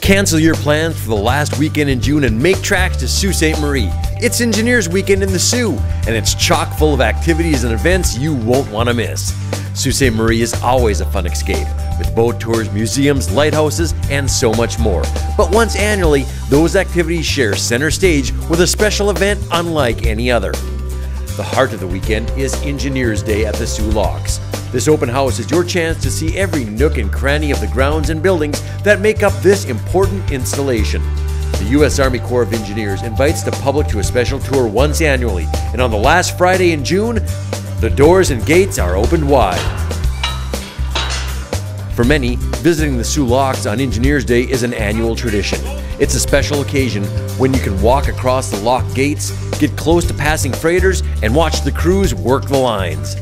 Cancel your plans for the last weekend in June and make tracks to Sault Ste. Marie. It's Engineers Weekend in the Soo, and it's chock full of activities and events you won't want to miss. Sault Ste. Marie is always a fun escape, with boat tours, museums, lighthouses, and so much more. But once annually, those activities share center stage with a special event unlike any other. The heart of the weekend is Engineers Day at the Soo Locks. This open house is your chance to see every nook and cranny of the grounds and buildings that make up this important installation. The U.S. Army Corps of Engineers invites the public to a special tour once annually, and on the last Friday in June, the doors and gates are opened wide. For many, visiting the Soo Locks on Engineers Day is an annual tradition. It's a special occasion when you can walk across the lock gates, get close to passing freighters, and watch the crews work the lines.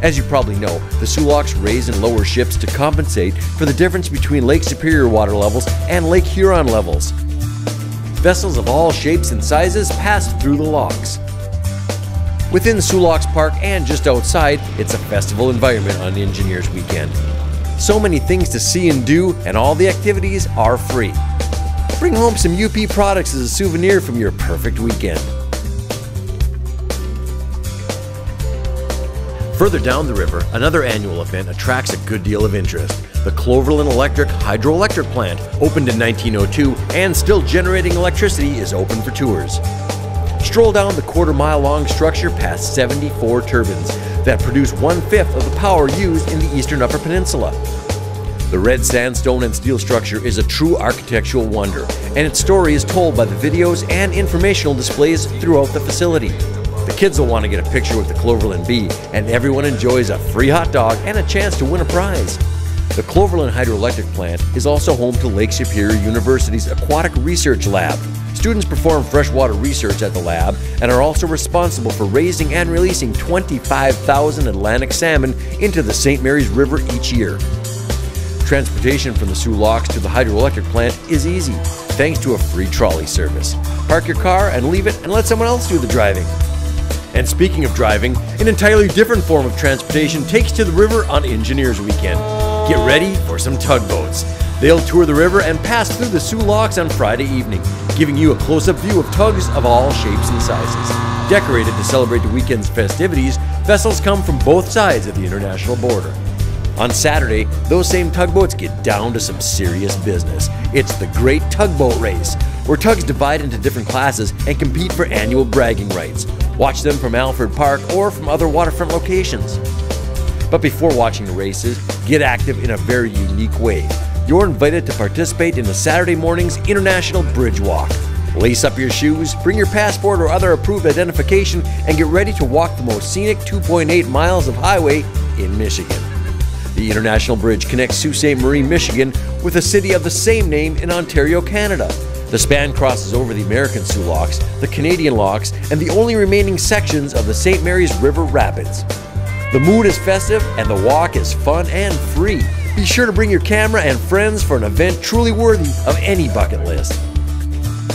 As you probably know, the Soo Locks raise and lower ships to compensate for the difference between Lake Superior water levels and Lake Huron levels. Vessels of all shapes and sizes pass through the locks. Within Soo Locks Park and just outside, it's a festival environment on Engineers Weekend. So many things to see and do, and all the activities are free. Bring home some UP products as a souvenir from your perfect weekend. Further down the river, another annual event attracts a good deal of interest. The Cloverland Electric Hydroelectric Plant, opened in 1902 and still generating electricity, is open for tours. Stroll down the quarter-mile-long structure past 74 turbines that produce 1/5 of the power used in the eastern Upper Peninsula. The red sandstone and steel structure is a true architectural wonder, and its story is told by the videos and informational displays throughout the facility. The kids will want to get a picture with the Cloverland Bee, and everyone enjoys a free hot dog and a chance to win a prize. The Cloverland Hydroelectric Plant is also home to Lake Superior University's Aquatic Research Lab. Students perform freshwater research at the lab and are also responsible for raising and releasing 25,000 Atlantic salmon into the St. Mary's River each year. Transportation from the Soo Locks to the hydroelectric plant is easy, thanks to a free trolley service. Park your car and leave it and let someone else do the driving. And speaking of driving, an entirely different form of transportation takes to the river on Engineers Weekend. Get ready for some tugboats. They'll tour the river and pass through the Soo Locks on Friday evening, giving you a close-up view of tugs of all shapes and sizes. Decorated to celebrate the weekend's festivities, vessels come from both sides of the international border. On Saturday, those same tugboats get down to some serious business. It's the Great Tugboat Race, where tugs divide into different classes and compete for annual bragging rights. Watch them from Alfred Park or from other waterfront locations. But before watching the races, get active in a very unique way. You're invited to participate in the Saturday morning's International Bridge Walk. Lace up your shoes, bring your passport or other approved identification, and get ready to walk the most scenic 2.8 miles of highway in Michigan. The International Bridge connects Sault Ste. Marie, Michigan with a city of the same name in Ontario, Canada. The span crosses over the American Soo Locks, the Canadian Locks, and the only remaining sections of the St. Mary's River Rapids. The mood is festive and the walk is fun and free. Be sure to bring your camera and friends for an event truly worthy of any bucket list.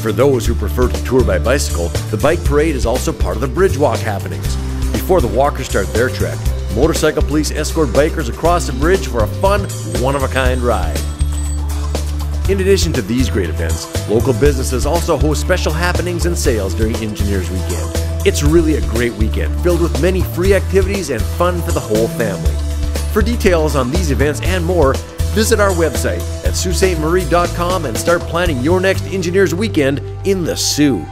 For those who prefer to tour by bicycle, the bike parade is also part of the bridge walk happenings. Before the walkers start their trek, motorcycle police escort bikers across the bridge for a fun, one-of-a-kind ride. In addition to these great events, local businesses also host special happenings and sales during Engineers Weekend. It's really a great weekend, filled with many free activities and fun for the whole family. For details on these events and more, visit our website at SaultSteMarie.com and start planning your next Engineers Weekend in the Soo.